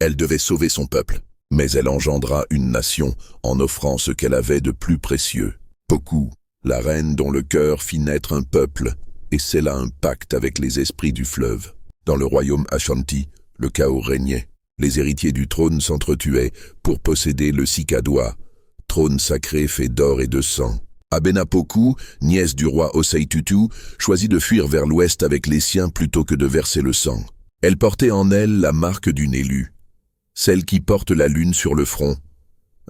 Elle devait sauver son peuple, mais elle engendra une nation en offrant ce qu'elle avait de plus précieux. Poku, la reine dont le cœur fit naître un peuple, et scella un pacte avec les esprits du fleuve. Dans le royaume Ashanti, le chaos régnait. Les héritiers du trône s'entretuaient pour posséder le Sikadoa, trône sacré fait d'or et de sang. Abenapoku, nièce du roi Osei-Tutu, choisit de fuir vers l'ouest avec les siens plutôt que de verser le sang. Elle portait en elle la marque d'une élue, celle qui porte la lune sur le front,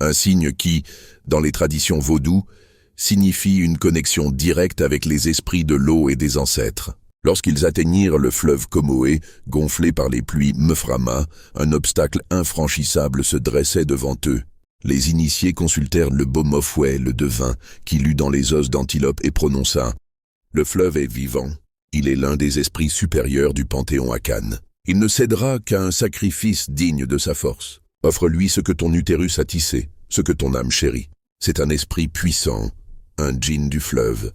un signe qui, dans les traditions vaudoues, signifie une connexion directe avec les esprits de l'eau et des ancêtres. Lorsqu'ils atteignirent le fleuve Komoé, gonflé par les pluies Meframa, un obstacle infranchissable se dressait devant eux. Les initiés consultèrent le Bomofwe, le devin, qui lut dans les os d'antilope et prononça « Le fleuve est vivant. Il est l'un des esprits supérieurs du panthéon Akan. Il ne cédera qu'à un sacrifice digne de sa force. Offre-lui ce que ton utérus a tissé, ce que ton âme chérit. C'est un esprit puissant, un djinn du fleuve.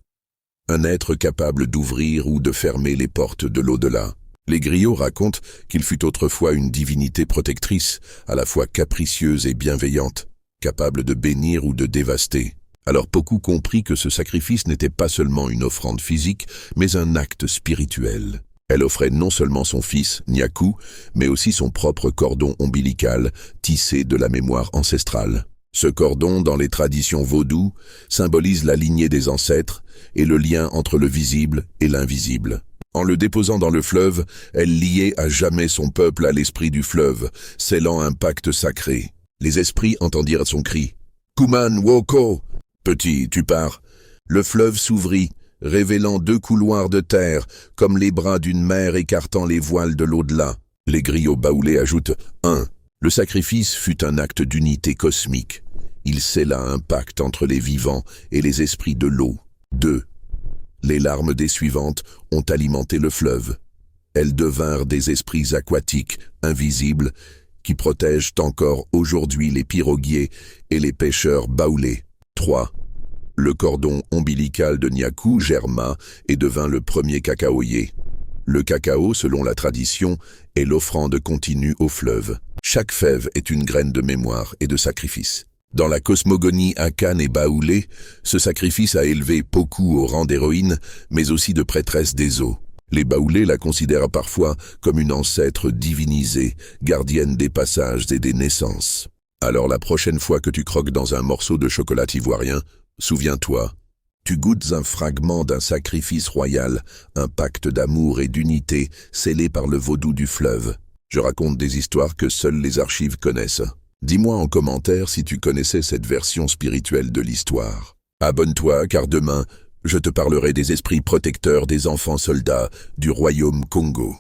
Un être capable d'ouvrir ou de fermer les portes de l'au-delà. » Les griots racontent qu'il fut autrefois une divinité protectrice, à la fois capricieuse et bienveillante, capable de bénir ou de dévaster. Alors Poku comprit que ce sacrifice n'était pas seulement une offrande physique, mais un acte spirituel. Elle offrait non seulement son fils, Nyaku, mais aussi son propre cordon ombilical, tissé de la mémoire ancestrale. Ce cordon, dans les traditions vaudoues, symbolise la lignée des ancêtres et le lien entre le visible et l'invisible. En le déposant dans le fleuve, elle liait à jamais son peuple à l'esprit du fleuve, scellant un pacte sacré. Les esprits entendirent son cri. « Kuman Woko !»« Petit, tu pars !» Le fleuve s'ouvrit, révélant 2 couloirs de terre, comme les bras d'une mère écartant les voiles de l'au-delà. Les griots baoulés ajoutent « 1. Le sacrifice fut un acte d'unité cosmique. Il scella un pacte entre les vivants et les esprits de l'eau. 2. Les larmes des suivantes ont alimenté le fleuve. Elles devinrent des esprits aquatiques, invisibles, qui protègent encore aujourd'hui les piroguiers et les pêcheurs baoulés. 3. Le cordon ombilical de Nyaku germa et devint le premier cacaoyer. Le cacao, selon la tradition, est l'offrande continue au fleuve. Chaque fève est une graine de mémoire et de sacrifice. Dans la cosmogonie Akan et baoulée, ce sacrifice a élevé Poku au rang d'héroïne, mais aussi de prêtresse des eaux. Les baoulés la considèrent parfois comme une ancêtre divinisée, gardienne des passages et des naissances. Alors la prochaine fois que tu croques dans un morceau de chocolat ivoirien, souviens-toi, tu goûtes un fragment d'un sacrifice royal, un pacte d'amour et d'unité scellé par le vaudou du fleuve. Je raconte des histoires que seules les archives connaissent. Dis-moi en commentaire si tu connaissais cette version spirituelle de l'histoire. Abonne-toi car demain, je te parlerai des esprits protecteurs des enfants soldats du royaume Congo.